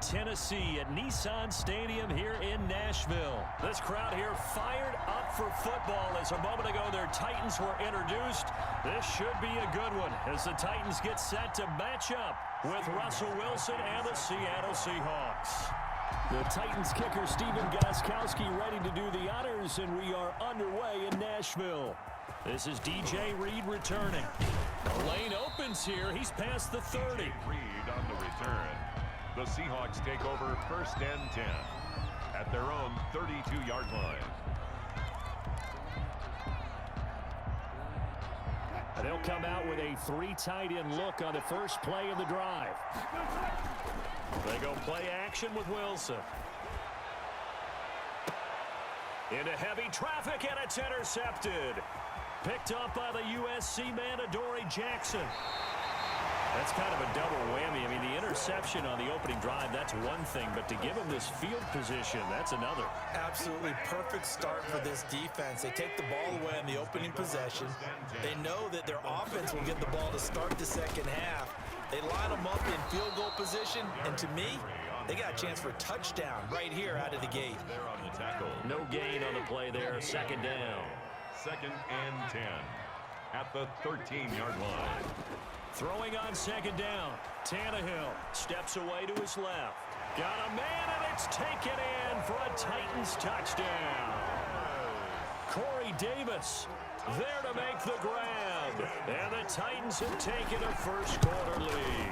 Tennessee at Nissan Stadium here in Nashville. This crowd here fired up for football as a moment ago their Titans were introduced. This should be a good one as the Titans get set to match up with Russell Wilson and the Seattle Seahawks. The Titans kicker Stephen Gostkowski ready to do the honors, and we are underway in Nashville. This is DJ Reed returning. The lane opens here. He's past the 30. Reed on the return. The Seahawks take over 1st and 10 at their own 32-yard line. They'll come out with a 3 tight end look on the first play of the drive. They go play action with Wilson. Into heavy traffic, and it's intercepted. Picked up by the USC man, Adoree Jackson. That's kind of a double whammy. I mean, the interception on the opening drive, that's one thing, but to give him this field position, that's another. Absolutely perfect start for this defense. They take the ball away on the opening possession. They know that their offense will get the ball to start the second half. They line them up in field goal position, and to me, they got a chance for a touchdown right here out of the gate. No gain on the play there, 2nd down. 2nd and 10 at the 13-yard line. Throwing on 2nd down. Tannehill steps away to his left. Got a man, and it's taken in for a Titans touchdown. Corey Davis there to make the grab. And the Titans have taken a first quarter lead.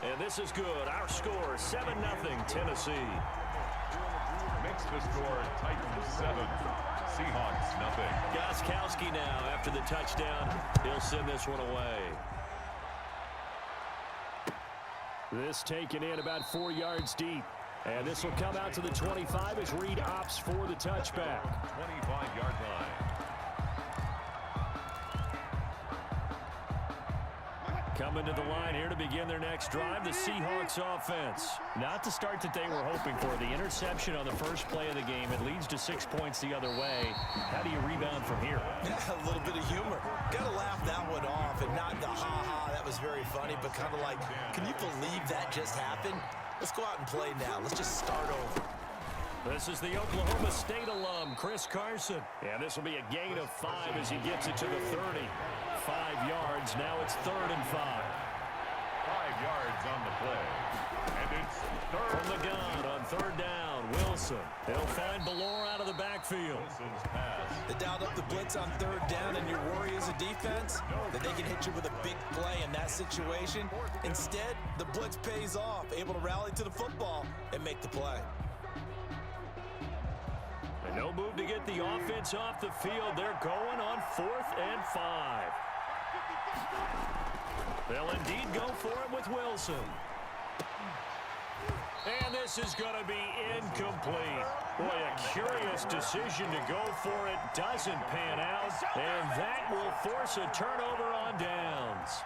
And this is good. Our score, 7-0 Tennessee. Makes the score Titans 7. Seahawks nothing. Gostkowski now after the touchdown. He'll send this one away. This taken in about 4 yards deep. And this will come out to the 25 as Reed opts for the touchback. 25-yard line. Coming to the line here to begin their next drive, the Seahawks offense. Not the start that they were hoping for. The interception on the first play of the game. It leads to 6 points the other way. How do you rebound from here? Yeah, a little bit of humor. Got to laugh that one off and not the ha-ha. That was very funny, but kind of like, can you believe that just happened? Let's go out and play now. Let's just start over. This is the Oklahoma State alum, Chris Carson. And this will be a gain of 5 as he gets it to the 30. 5 yards. Now it's 3rd and 5. 5 yards on the play. And it's 3rd. From the gun on 3rd down, Wilson. They'll find Ballore out of the backfield. Wilson's pass. They dialed up the blitz on 3rd down, and your worry as a defense that they can hit you with a big play in that situation. Instead, the blitz pays off, able to rally to the football and make the play. And no move to get the offense off the field. They're going on 4th and 5. They'll indeed go for it with Wilson. And this is going to be incomplete. Boy, a curious decision to go for it. Doesn't pan out. And that will force a turnover on downs.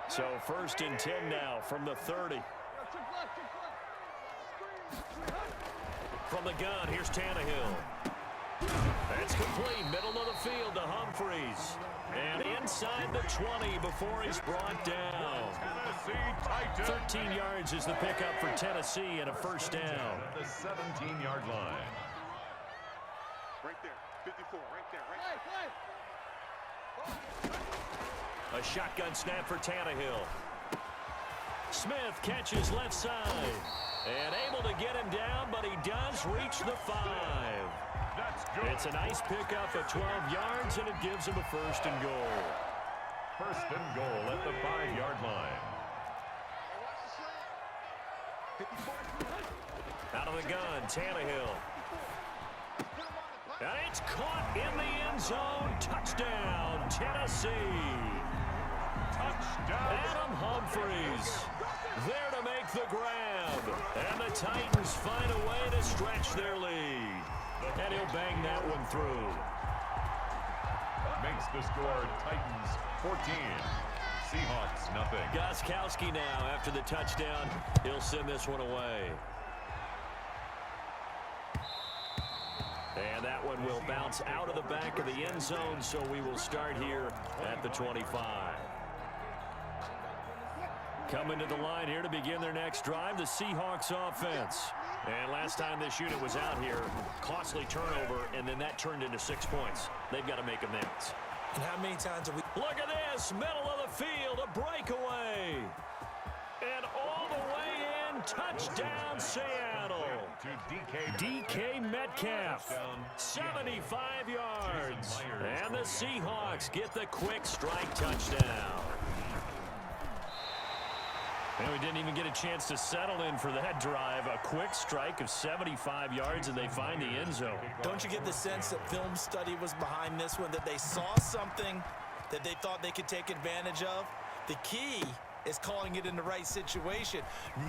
So 1st and 10 now from the 30. From the gun, here's Tannehill. That's complete, middle of the field to Humphries. And inside the 20 before he's brought down. 13 yards is the pickup for Tennessee and a 1st down. At the 17-yard line. Right there, 54, right there, A shotgun snap for Tannehill. Smith catches left side. And able to get him down, but he does reach the 5. That's good. It's a nice pickup of 12 yards, and it gives him a 1st and goal. 1st and goal at the 5-yard line. Out of the gun, Tannehill. And it's caught in the end zone. Touchdown, Tennessee. Touchdown. Adam Humphries there to make the grab. And the Titans find a way to stretch their lead. And he'll bang that one through. Makes the score Titans 14. Seahawks nothing. Gostkowski now after the touchdown. He'll send this one away. And that one will bounce out of the back of the end zone, so we will start here at the 25. Coming to the line here to begin their next drive, the Seahawks offense. And last time this unit was out here, costly turnover, and then that turned into 6 points. They've got to make amends. And how many times have we... Look at this, middle of the field, a breakaway. And all the way in, touchdown Seattle. To DK Metcalf, 75 yards. And the Seahawks get the quick strike touchdown. And we didn't even get a chance to settle in for that drive. A quick strike of 75 yards, and they find the end zone. Don't you get the sense that film study was behind this one, that they saw something that they thought they could take advantage of? The key is calling it in the right situation,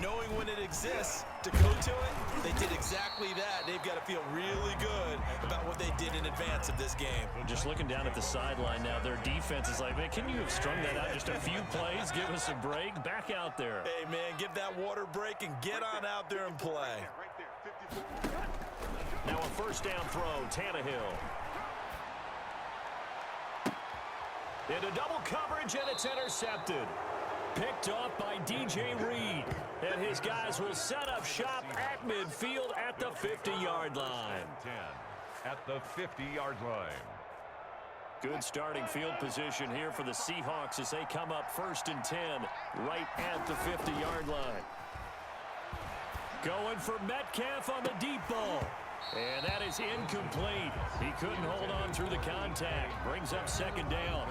knowing when it exists to go to it. They did exactly that. They've got to feel really good about what they did in advance of this game. Just looking down at the sideline now, their defense is like, man, can you have strung that out just a few plays? Give us a break. Back out there. Hey, man, give that water break and get on out there and play. Right there, 54. Now a first down throw, Tannehill. Into double coverage, and it's intercepted. Picked off by DJ Reed. And his guys will set up shop at midfield at the 50-yard line. 10 at the 50-yard line. Good starting field position here for the Seahawks as they come up 1st and 10 right at the 50-yard line. Going for Metcalf on the deep ball. And that is incomplete. He couldn't hold on through the contact. Brings up 2nd down.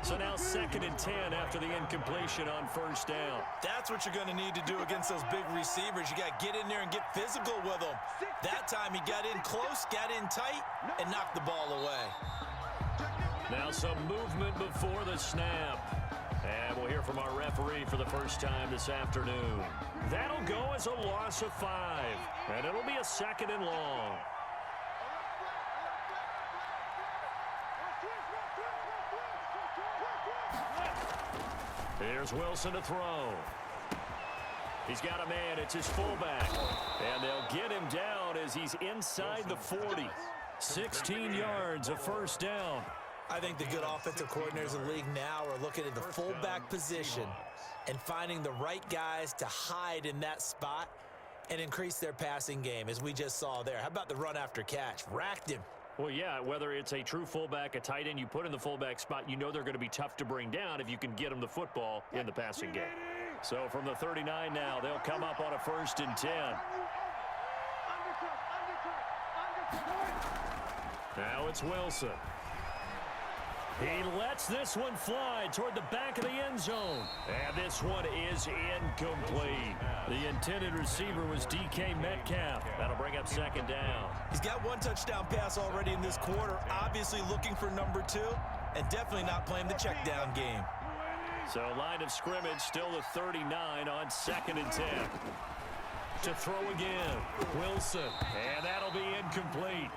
So now 2nd and 10 after the incompletion on 1st down. That's what you're going to need to do against those big receivers. You got to get in there and get physical with them. That time he got in close, got in tight, and knocked the ball away. Now some movement before the snap. And we'll hear from our referee for the first time this afternoon. That'll go as a loss of 5. And it'll be a 2nd and long. Here's Wilson to throw. He's got a man. It's his fullback. And they'll get him down as he's inside the 40. 16 yards, a first down. I think the good offensive coordinators in the league now are looking at the fullback position and finding the right guys to hide in that spot and increase their passing game, as we just saw there. How about the run after catch? Racked him. Well, yeah, whether it's a true fullback, a tight end you put in the fullback spot, you know they're going to be tough to bring down if you can get them the football in the passing game. So from the 39 now, they'll come up on a 1st and 10. Now it's Wilson. He lets this one fly toward the back of the end zone. And this one is incomplete. The intended receiver was DK Metcalf. That'll bring up 2nd down. He's got 1 touchdown pass already in this quarter, obviously looking for number 2, and definitely not playing the check down game. So line of scrimmage, still the 39 on 2nd and 10. To throw again, Wilson. And that'll be incomplete.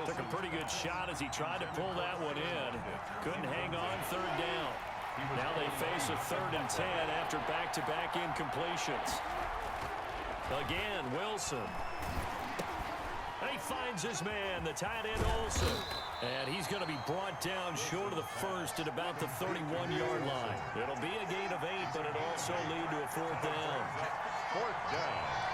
Took a pretty good shot as he tried to pull that one in. Couldn't hang on 3rd down. Now they face a 3rd and 10 after back-to-back incompletions. Again, Wilson. And he finds his man, the tight end Olsen. And he's going to be brought down short of the 1st at about the 31-yard line. It'll be a gain of 8, but it'll also lead to a 4th down. 4th down.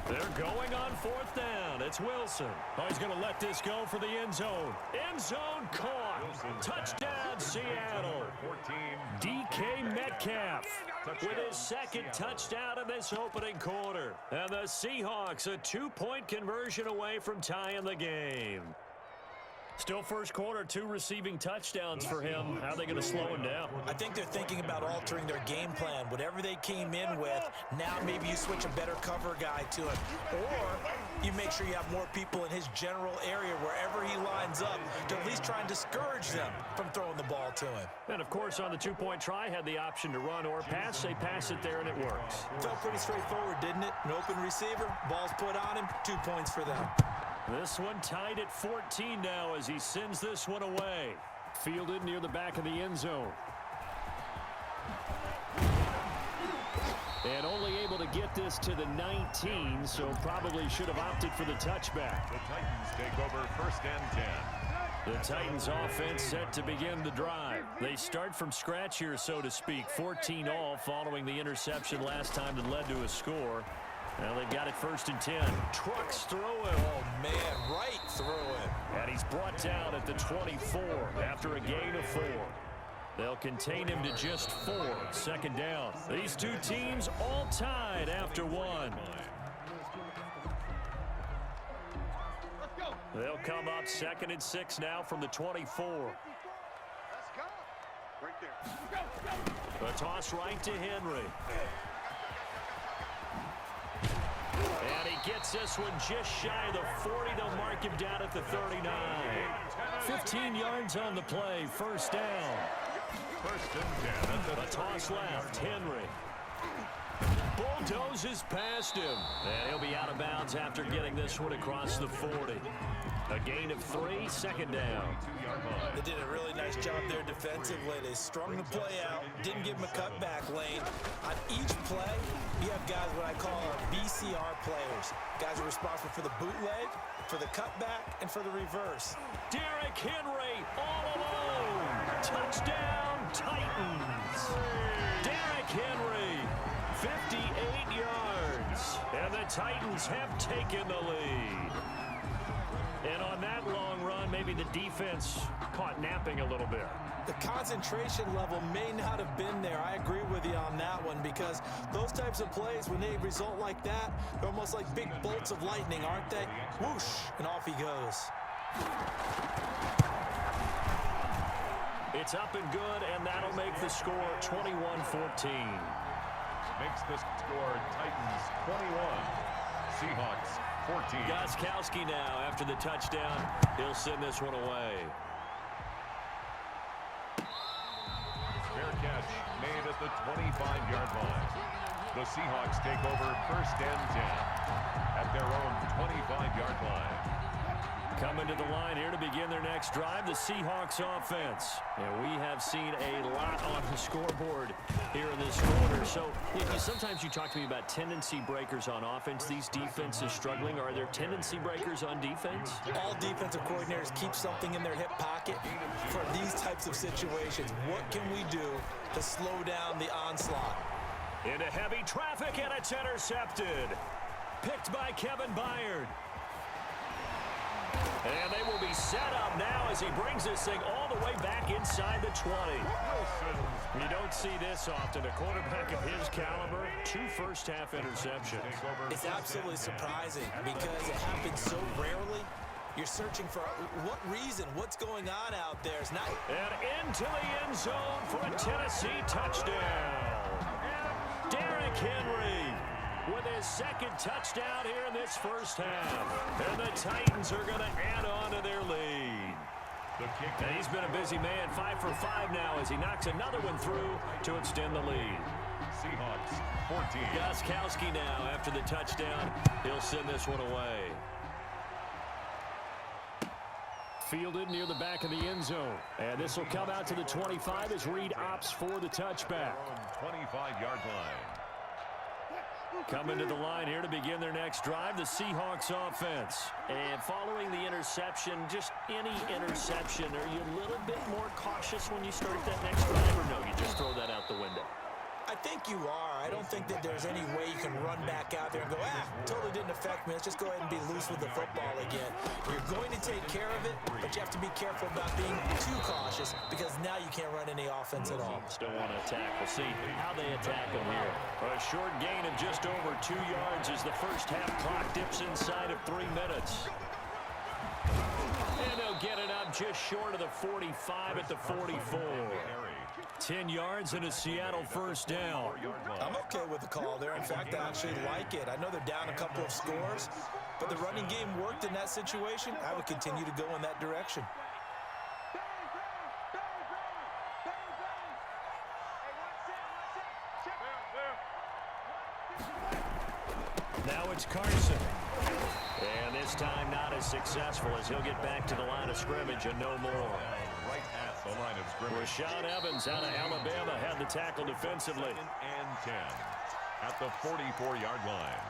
They're going on 4th down. It's Wilson. Oh, he's going to let this go for the end zone. End zone caught. Touchdown, Seattle. 14. DK Metcalf with his 2nd touchdown in this opening quarter. And the Seahawks a 2-point conversion away from tying the game. Still first quarter, 2 receiving touchdowns for him. How are they going to slow him down? I think they're thinking about altering their game plan. Whatever they came in with, now maybe you switch a better cover guy to him. Or you make sure you have more people in his general area wherever he lines up to at least try and discourage them from throwing the ball to him. And, of course, on the 2-point try, had the option to run or pass. They pass it there, and it works. Felt pretty straightforward, didn't it? An open receiver, ball's put on him, 2 points for them. This one tied at 14 now as he sends this one away. Fielded near the back of the end zone. And only able to get this to the 19, so probably should have opted for the touchback. The Titans take over 1st and 10. The Titans offense set to begin the drive. They start from scratch here, so to speak. 14 all following the interception last time that led to a score. Now they've got it 1st and 10. Trucks through him. Oh, man, right through him. And he's brought down at the 24 after a gain of 4. They'll contain him to just 4. 2nd down. These two teams all tied after 1. They'll come up 2nd and 6 now from the 24. Let's go. Right there. A toss right to Henry. And he gets this one just shy of the 40. They'll mark him down at the 39. 15 yards on the play. 1st down. 1st and 10. A toss left. Henry bulldozes past him. And he'll be out of bounds after getting this one across the 40. A gain of 3. 2nd down. They did a really nice job there defensively. They strung the play out, didn't give him a cutback lane. On each play, you have guys what I call our BCR players. Guys are responsible for the bootleg, for the cutback, and for the reverse. Derrick Henry all alone. Touchdown, Titans. Derrick Henry, 58 yards. And the Titans have taken the lead. And on that long run, maybe the defense caught napping a little bit. The concentration level may not have been there. I agree with you on that one because those types of plays, when they result like that, they're almost like big bolts of lightning, aren't they? Whoosh, and off he goes. It's up and good, and that'll make the score 21-14. Makes the score Titans 21. Seahawks 14. Gostkowski now after the touchdown. He'll send this one away. Fair catch made at the 25-yard line. The Seahawks take over 1st and 10 at their own 25-yard line. Coming to the line here to begin their next drive, the Seahawks offense. And we have seen a lot on the scoreboard here in this quarter. So sometimes you talk to me about tendency breakers on offense. These defenses struggling. Are there tendency breakers on defense? All defensive coordinators keep something in their hip pocket for these types of situations. What can we do to slow down the onslaught? Into heavy traffic, and it's intercepted. Picked by Kevin Byard. And they will be set up now as he brings this thing all the way back inside the 20. You don't see this often. A quarterback of his caliber, 2 first-half interceptions. It's absolutely surprising because it happens so rarely. You're searching for what reason, what's going on out there. It's not. And into the end zone for a Tennessee touchdown. Derrick Henry with his 2nd touchdown here in this 1st half. And the Titans are going to add on to their lead. And he's been a busy man, 5 for 5 now as he knocks another one through to extend the lead. Seahawks 14. Gostkowski now after the touchdown. He'll send this one away. Fielded near the back of the end zone. And this will come out to the 25 as Reed opts for the touchback. 25-yard line. Coming to the line here to begin their next drive, the Seahawks offense. And following the interception, just any interception, are you a little bit more cautious when you start that next drive, or no, you just throw that out the window? I think you are. I don't think that there's any way you can run back out there and go, totally didn't affect me. Let's just go ahead and be loose with the football again. You're going to take care of it, but you have to be careful about being too cautious because now you can't run any offense at all. Still want to attack. We'll see how they attack them here. A short gain of just over 2 yards as the first half clock dips inside of 3 minutes. And they'll get it up just short of the 45 at the 44. 10 yards and a Seattle 1st down. I'm okay with the call there. In fact, I actually like it. I know they're down a couple of scores, but the running game worked in that situation. I would continue to go in that direction. Now it's Carson. And this this time not as successful as he'll get back to the line of scrimmage and no more. Right at the line of scrimmage. Rashaan Evans out of Alabama had the tackle defensively. 2nd and 10 at the 44-yard line.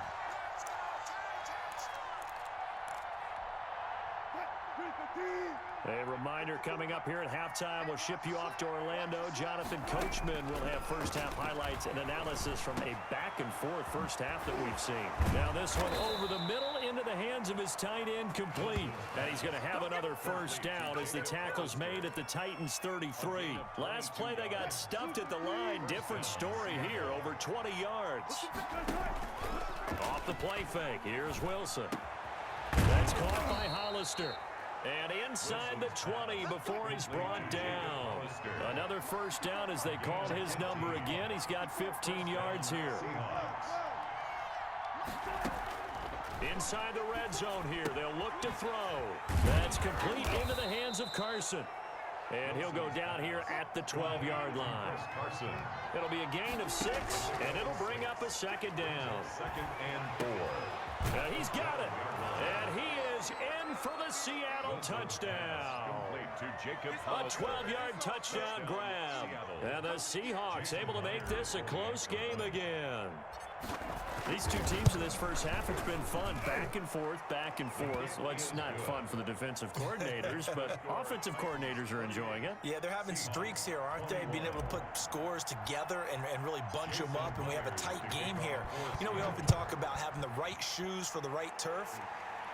A reminder coming up here at halftime. We'll ship you off to Orlando. Jonathan Coachman will have first-half highlights and analysis from a back-and-forth first half that we've seen. Now this one over the middle into the hands of his tight end, complete. And he's going to have another first down as the tackle's made at the Titans 33. Last play they got stuffed at the line. Different story here, over 20 yards. Off the play fake, here's Wilson. That's caught by Hollister. And inside the 20 before he's brought down. Another first down as they call his number again. He's got 15 yards here. Inside the red zone here. They'll look to throw. That's complete into the hands of Carson. And he'll go down here at the 12-yard line. Carson. It'll be a gain of 6, and it'll bring up a second down. 2nd and 4. He's got it. And he is in for the Seattle touchdown. Complete to Jacob A Hollister. 12-yard touchdown grab. And the Seahawks able to make this a close game again. These two teams in this first half, it's been fun. Back and forth, back and forth. Well, it's not fun for the defensive coordinators, but offensive coordinators are enjoying it. Yeah, they're having streaks here, aren't they? Being able to put scores together and really bunch them up, and we have a tight game here. You know, we often talk about having the right shoes for the right turf.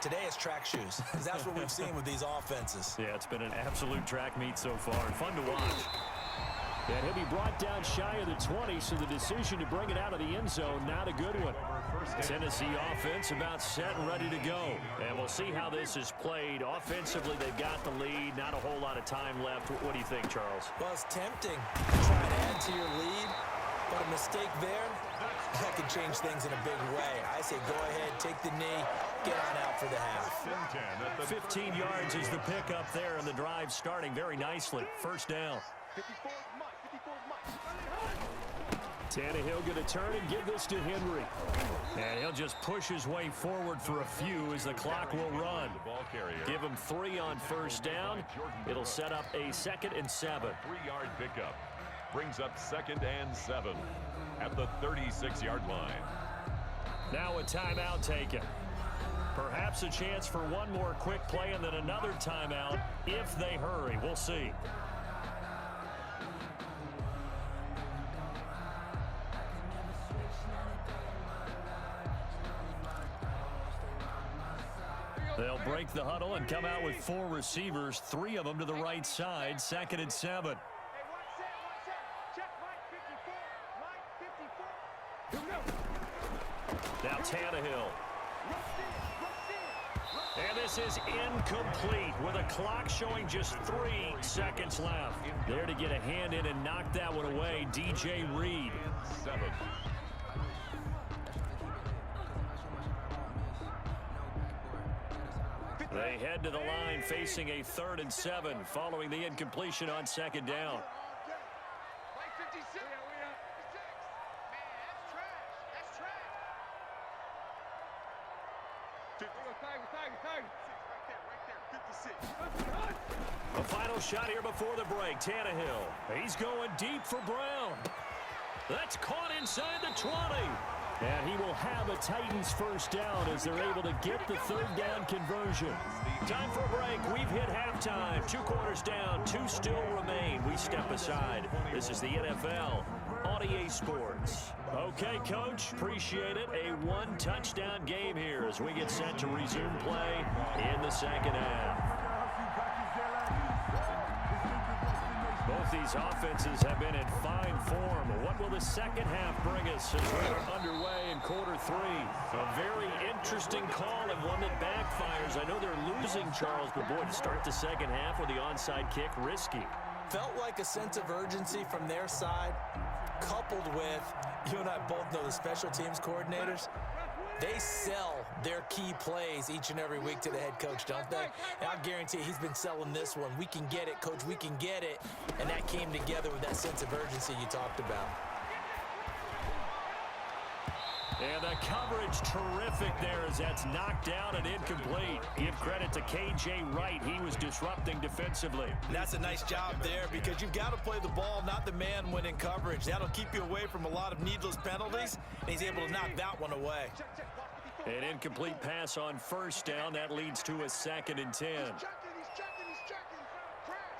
Today it's track shoes, because that's what we've seen with these offenses. Yeah, it's been an absolute track meet so far, and fun to watch. And he'll be brought down shy of the 20, so the decision to bring it out of the end zone, not a good one. Tennessee offense about set and ready to go. And we'll see how this is played. Offensively, they've got the lead. Not a whole lot of time left. What do you think, Charles? Well, it's tempting to try and add to your lead, but a mistake there, that could change things in a big way. I say go ahead, take the knee, get on out for the half. 15 yards is the pickup there, and the drive starting very nicely. First down. 54 Mike. Tannehill going to turn and give this to Henry. And he'll just push his way forward for a few as the clock will run. Give him 3 on first down. It'll set up a 2nd and 7. 3-yard pickup. Brings up 2nd and 7 at the 36-yard line. Now a timeout taken. Perhaps a chance for one more quick play and then another timeout if they hurry. We'll see. They'll break the huddle and come out with 4 receivers, 3 of them to the right side, 2nd and 7. Now Tannehill. And this is incomplete with a clock showing just 3 seconds left. There to get a hand in and knock that one away, DJ Reed. 7. They head to the line facing a 3rd and 7 following the incompletion on 2nd down. A final shot here before the break. Tannehill. He's going deep for Brown. That's caught inside the 20. And he will have a Titans first down as they're able to get the 3rd down conversion. Time for a break. We've hit halftime. 2 quarters down. 2 still remain. We step aside. This is the NFL on EA Sports. Okay, Coach. Appreciate it. A 1-touchdown game here as we get set to resume play in the 2nd half. Both these offenses have been in fine form. What will the 2nd half bring us as we are underway in quarter 3? A very interesting call and one that backfires. I know they're losing, Charles, but boy, to start the 2nd half with the onside kick, risky. Felt like a sense of urgency from their side, coupled with, you and I both know the special teams coordinators. They sell their key plays each and every week to the head coach, don't they? And I guarantee he's been selling this one. We can get it, Coach. We can get it. And that came together with that sense of urgency you talked about. And the coverage terrific there as that's knocked down and incomplete. Give credit to K.J. Wright. He was disrupting defensively. And that's a nice job there because you've got to play the ball, not the man when in coverage. That'll keep you away from a lot of needless penalties, and he's able to knock that one away. An incomplete pass on first down. That leads to a 2nd and 10. He's checking. Crash.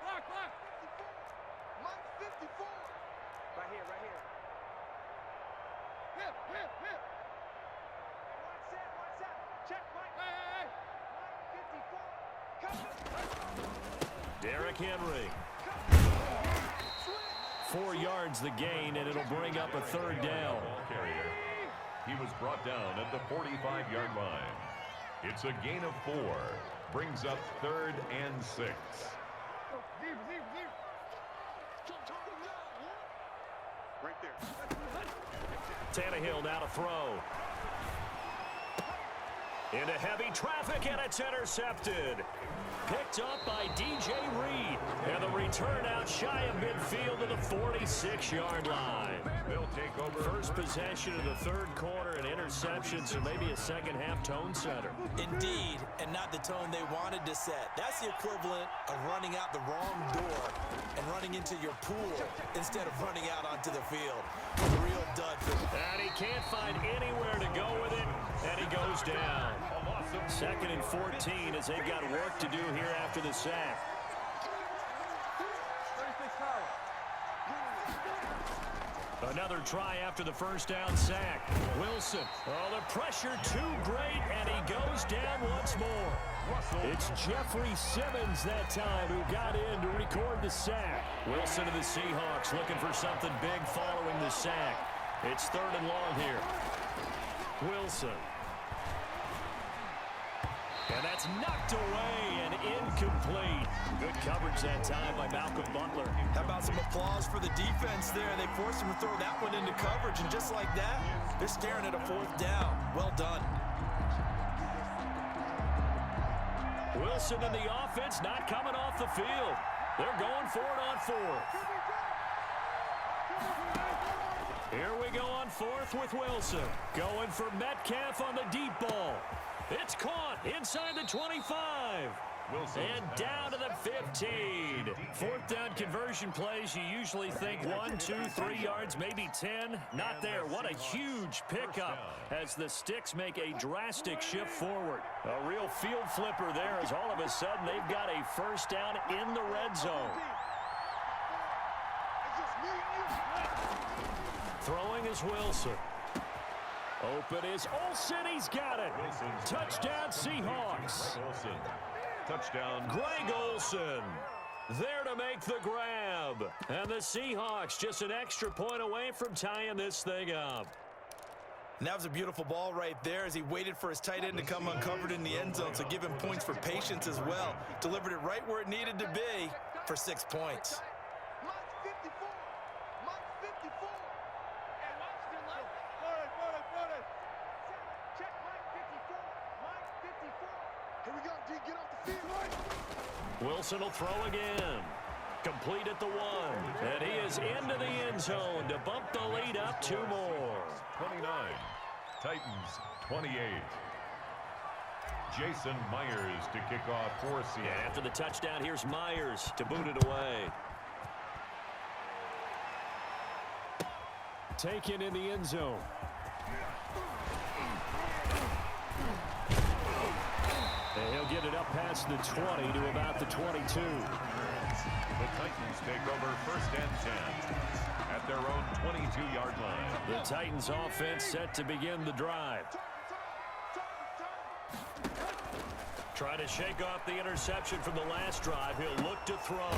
Block. Mike 54. Right here. Hip. Watch that. Check, Mike. Hey. Mike 54. Derrick Henry. 4 yards the gain, and it'll bring up a 3rd down. Ball carrier. He was brought down at the 45-yard line. It's a gain of 4. Brings up 3rd and 6. Right there. Tannehill now to throw. Into heavy traffic, and it's intercepted. Picked up by D.J. Reed. And the return out shy of midfield to the 46-yard line. They'll take over. First possession of the 3rd quarter, an interception, so maybe a second-half tone setter. Indeed, and not the tone they wanted to set. That's the equivalent of running out the wrong door and running into your pool instead of running out onto the field. A real dud for them. And he can't find anywhere to go with it, and he goes down. 2nd and 14 as they've got work to do here after the sack. Another try after the first down sack. Wilson. Oh, the pressure too great, and he goes down once more. It's Jeffrey Simmons that time who got in to record the sack. Wilson of the Seahawks looking for something big following the sack. It's 3rd and long here. Wilson. And that's knocked away and incomplete. Good coverage that time by Malcolm Butler. How about some applause for the defense there? They forced him to throw that one into coverage, and just like that, they're staring at a 4th down. Well done. Wilson and the offense not coming off the field. They're going for it on 4th. Here we go on 4th with Wilson. Going for Metcalf on the deep ball. It's caught inside the 25. Wilson. And down to the 15. 4th down conversion plays, you usually think 1, 2, 3 yards, maybe 10. Not there. What a huge pickup as the Sticks make a drastic shift forward. A real field flipper there as all of a sudden they've got a 1st down in the red zone. Throwing is Wilson. Open is Olsen. He's got it. Wilson. Touchdown Seahawks. Olsen. Touchdown. Greg Olsen there to make the grab. And the Seahawks just an extra point away from tying this thing up. And that was a beautiful ball right there as he waited for his tight end to come uncovered in the end zone, so give him points for patience as well. Delivered it right where it needed to be for 6 points. Mike 54. And watch the light. Put it. Check Mike 54. Here we go, D. Get off the field. Wilson will throw again. Complete at the 1. And he is into the end zone to bump the lead up 2 more. 29. Titans 28. Jason Myers to kick off for Seattle. After the touchdown, here's Myers to boot it away. Taken in the end zone. And he'll get it up past the 20 to about the 22. The Titans take over 1st and 10 at their own 22-yard line. The Titans offense set to begin the drive. Trying to shake off the interception from the last drive. He'll look to throw.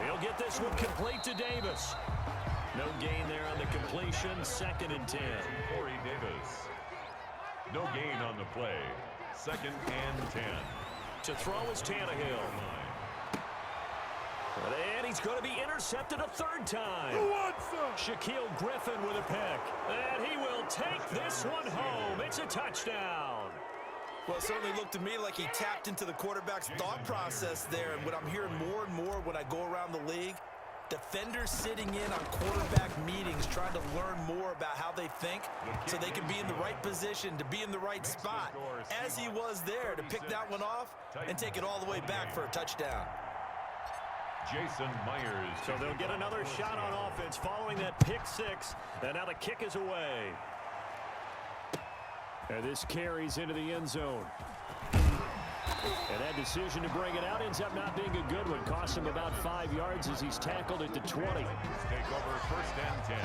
He'll get this one complete to Davis. No gain there on the completion. 2nd and 10. Corey Davis. No gain on the play. 2nd and 10. To throw is Tannehill. And he's going to be intercepted a 3rd time. Shaquille Griffin with a pick. And he will take this one home. It's a touchdown. Well, it certainly looked to me like he tapped into the quarterback's thought process there. And what I'm hearing more and more when I go around the league, Defenders sitting in on quarterback meetings trying to learn more about how they think so they can be in the right position to be in the right spot, as he was there to pick that one off and take it all the way back for a touchdown. Jason Myers. So they'll get another shot on offense following that pick six, and now the kick is away. And this carries into the end zone. And that decision to bring it out ends up not being a good one. Costs him about 5 yards as he's tackled at the 20. Take over first and 10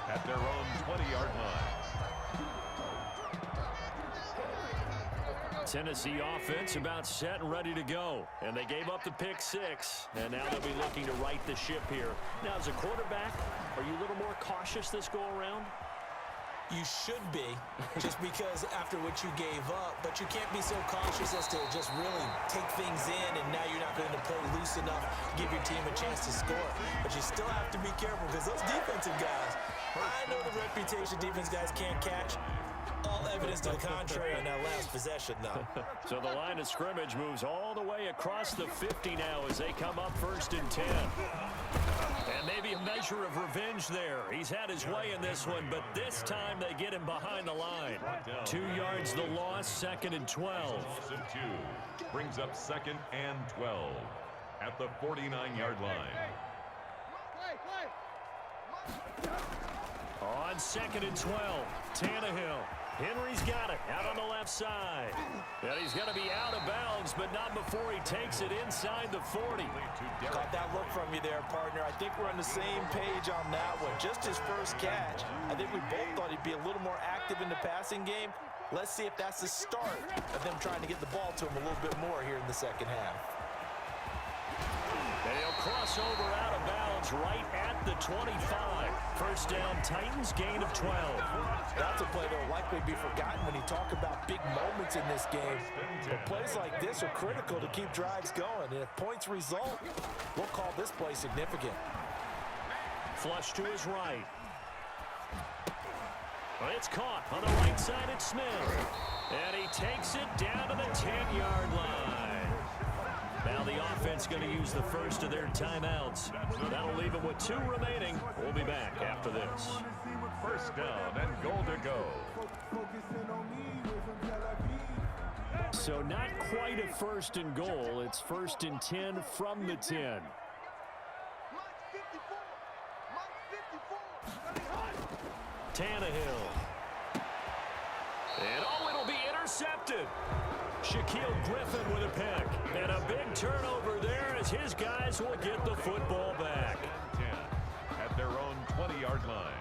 at their own 20-yard line. Tennessee offense about set and ready to go. And they gave up the pick six. And now they'll be looking to right the ship here. Now, as a quarterback, are you a little more cautious this go around? You should be, just because after what you gave up, but you can't be so cautious as to just really take things in, and now you're not going to play loose enough, give your team a chance to score. But you still have to be careful because those defensive guys, I know the reputation defense guys can't catch. All evidence to the contrary on that last possession, though. So the line of scrimmage moves all the way across the 50 now as they come up first and 10. And maybe a measure of revenge there. He's had his way in this one, but this time they get him behind the line. 2 yards the loss, second and 12. Loss of 2 brings up second and 12 at the 49-yard line. On second and 12, Tannehill. Henry's got it out on the left side. And he's going to be out of bounds, but not before he takes it inside the 40. Caught that look from you there, partner. I think we're on the same page on that one. Just his first catch. I think we both thought he'd be a little more active in the passing game. Let's see if that's the start of them trying to get the ball to him a little bit more here in the second half. They'll cross over out of bounds right at the 25. First down, Titans, gain of 12. That's a play that will likely be forgotten when you talk about big moments in this game. But plays like this are critical to keep drives going. And if points result, we'll call this play significant. Flush to his right. Well, it's caught on the right side at Smith. And he takes it down to the 10-yard line. Now the offense going to use the first of their timeouts. That'll leave them with 2 remaining. We'll be back after this. First down and goal to go. So not quite a first and goal. It's first and 10 from the 10. Tannehill. And it'll be intercepted. Shaquille Griffin with a pick. And a big turnover there as his guys will get the football back. 10 at their own 20-yard line.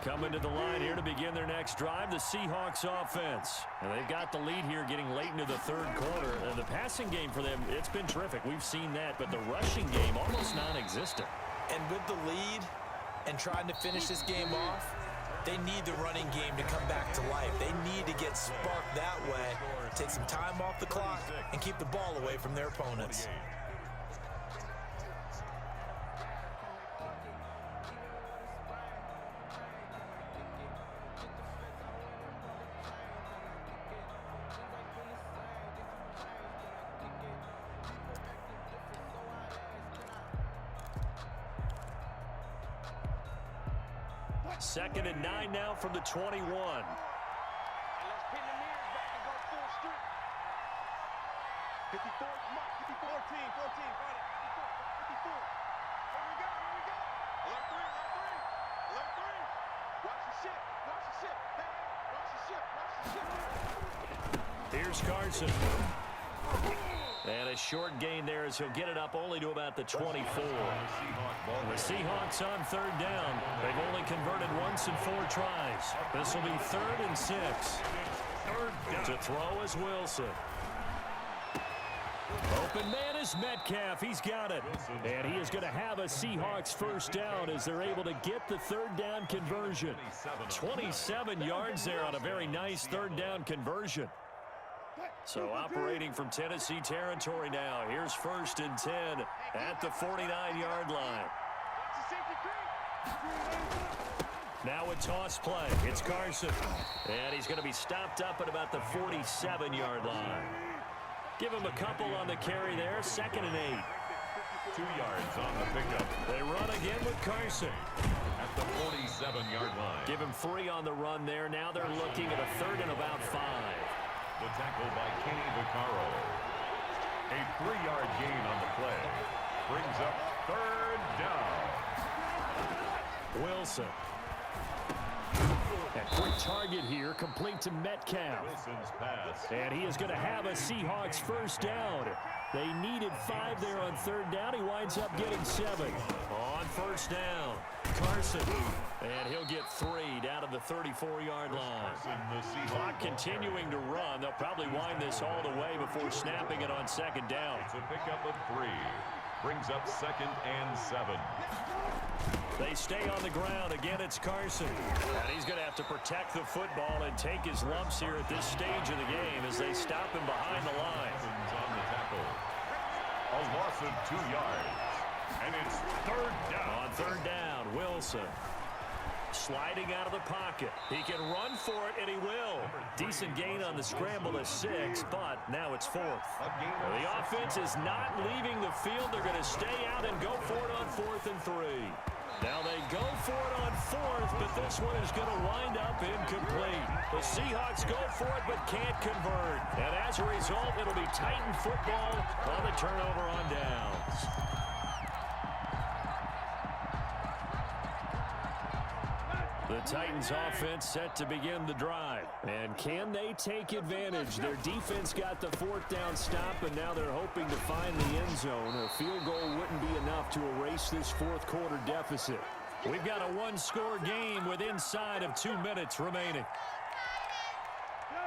Coming to the line here to begin their next drive, the Seahawks offense. And they've got the lead here getting late into the third quarter. And the passing game for them, it's been terrific. We've seen that, but the rushing game almost non-existent. And with the lead and trying to finish this game off, they need the running game to come back to life. They need to get sparked that way, take some time off the clock, and keep the ball away from their opponents. Second and 9 now from the 21. Here's Carson. And a short gain there as he'll get it up only to about the 24. The Seahawks on third down. They've only converted once in 4 tries. This will be 3rd and 6. To throw is Wilson. Open man is Metcalf. He's got it. And he is going to have a Seahawks first down as they're able to get the 3rd down conversion. 27 yards there on a very nice 3rd down conversion. So operating from Tennessee territory now. Here's 1st and 10 at the 49-yard line. Now a toss play. It's Carson. And he's going to be stopped up at about the 47-yard line. Give him a couple on the carry there. 2nd and 8. 2 yards on the pickup. They run again with Carson. At the 47-yard line. Give him 3 on the run there. Now they're looking at a 3rd and about 5. The tackle by Kenny Vaccaro. A 3-yard gain on the play. Brings up 3rd down. Wilson. A quick target here, complete to Metcalf. Wilson's pass. And he is going to have a Seahawks first down. They needed 5 there on 3rd down. He winds up getting 7. On 1st down, Carson. And he'll get 3 down to the 34-yard line. Clock continuing to run. They'll probably wind this all the way before snapping it on 2nd down. It's a pickup of 3. Brings up 2nd and 7. They stay on the ground. Again, it's Carson. And he's going to have to protect the football and take his lumps here at this stage of the game as they stop him behind the line. On the tackle. A loss of 2 yards. And it's 3rd down. On 3rd down, Wilson. Sliding out of the pocket. He can run for it, and he will. Decent gain on the scramble to 6, but now it's 4th. The offense is not leaving the field. They're going to stay out and go for it on 4th and 3. Now they go for it on 4th, but this one is going to wind up incomplete. The Seahawks go for it, but can't convert. And as a result, it'll be Titan football on the turnover on downs. The Titans offense set to begin the drive. And can they take advantage? Their defense got the 4th down stop, and now they're hoping to find the end zone. A field goal wouldn't be enough to erase this 4th quarter deficit. We've got a 1-score game with inside of 2 minutes remaining.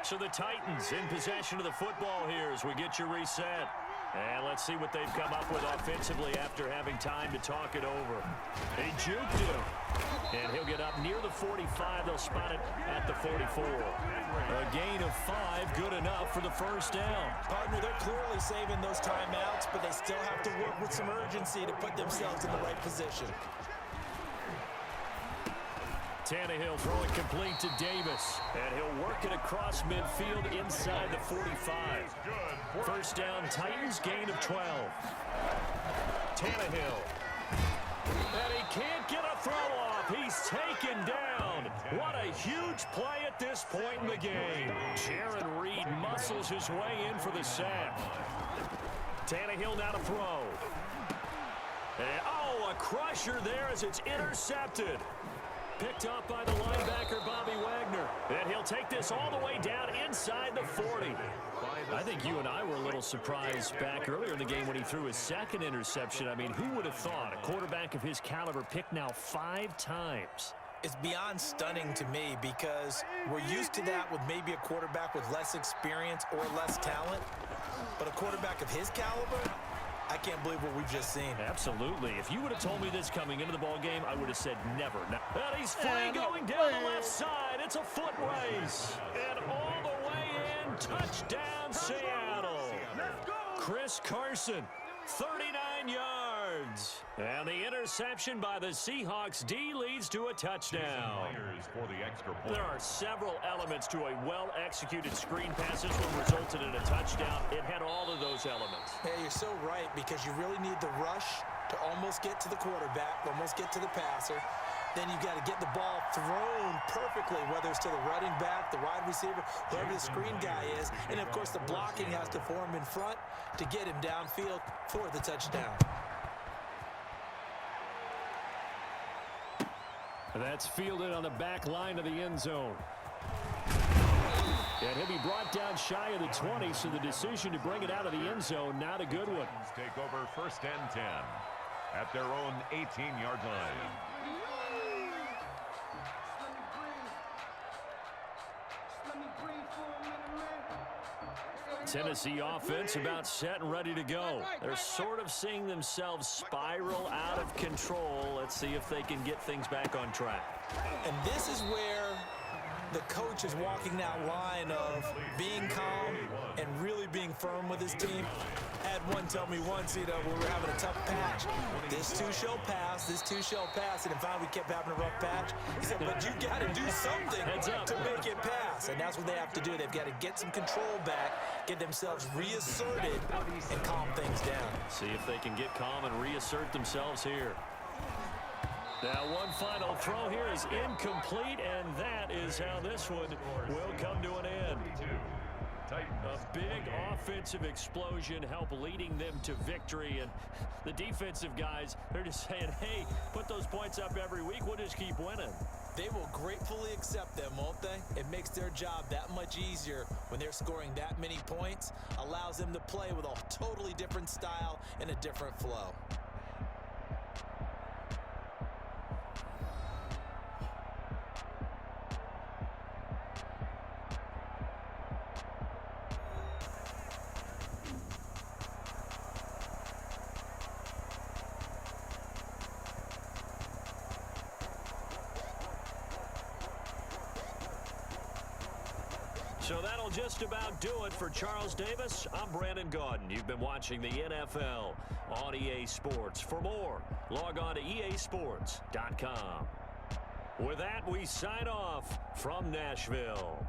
So the Titans in possession of the football here as we get you reset. And let's see what they've come up with offensively after having time to talk it over. They juked him. And he'll get up near the 45. They'll spot it at the 44. A gain of 5, good enough for the first down. Partner, they're clearly saving those timeouts, but they still have to work with some urgency to put themselves in the right position. Tannehill throwing complete to Davis. And he'll work it across midfield inside the 45. First down, Titans, gain of 12. Tannehill. And he can't get a throw off. He's taken down. What a huge play at this point in the game. Jaron Reed muscles his way in for the sack. Tannehill now to throw. And, a crusher there as it's intercepted. Picked up by the linebacker, Bobby Wagner. And he'll take this all the way down inside the 40. I think you and I were a little surprised back earlier in the game when he threw his 2nd interception. I mean, who would have thought a quarterback of his caliber picked now 5 times? It's beyond stunning to me because we're used to that with maybe a quarterback with less experience or less talent. But a quarterback of his caliber, I can't believe what we've just seen. Absolutely. If you would have told me this coming into the ball game, I would have said never. And he's free going down the left side. It's a foot race. And all the way in, touchdown Seattle. Chris Carson, 39 yards. And the interception by the Seahawks D leads to a touchdown. For the extra point. There are several elements to a well-executed screen pass. This one resulted in a touchdown. It had all of those elements. Yeah, you're so right because you really need the rush to almost get to the quarterback, almost get to the passer. Then you've got to get the ball thrown perfectly, whether it's to the running back, the wide receiver, whoever the screen guy is. And, of course, the blocking has to form in front to get him downfield for the touchdown. That's fielded on the back line of the end zone. And he'll be brought down shy of the 20, so the decision to bring it out of the end zone, not a good one. Take over 1st and 10 at their own 18-yard line. Tennessee offense about set and ready to go. They're sort of seeing themselves spiral out of control. Let's see if they can get things back on track. And this is where the coach is walking that line of being calm and really being firm with his team. I had one tell me once, we were having a tough patch. This too shall pass, this too shall pass. And finally we kept having a rough patch. He said, but you got to do something to make it pass. And that's what they have to do. They've got to get some control back, get themselves reasserted, and calm things down. See if they can get calm and reassert themselves here. Now, one final throw here is incomplete, and that is how this one will come to an end. A big offensive explosion helped leading them to victory, and the defensive guys, they're just saying, hey, put those points up every week, we'll just keep winning. They will gratefully accept them, won't they? It makes their job that much easier when they're scoring that many points, allows them to play with a totally different style and a different flow. So that'll just about do it for Charles Davis. I'm Brandon Gaudin. You've been watching the NFL on EA Sports. For more, log on to easports.com. With that, we sign off from Nashville.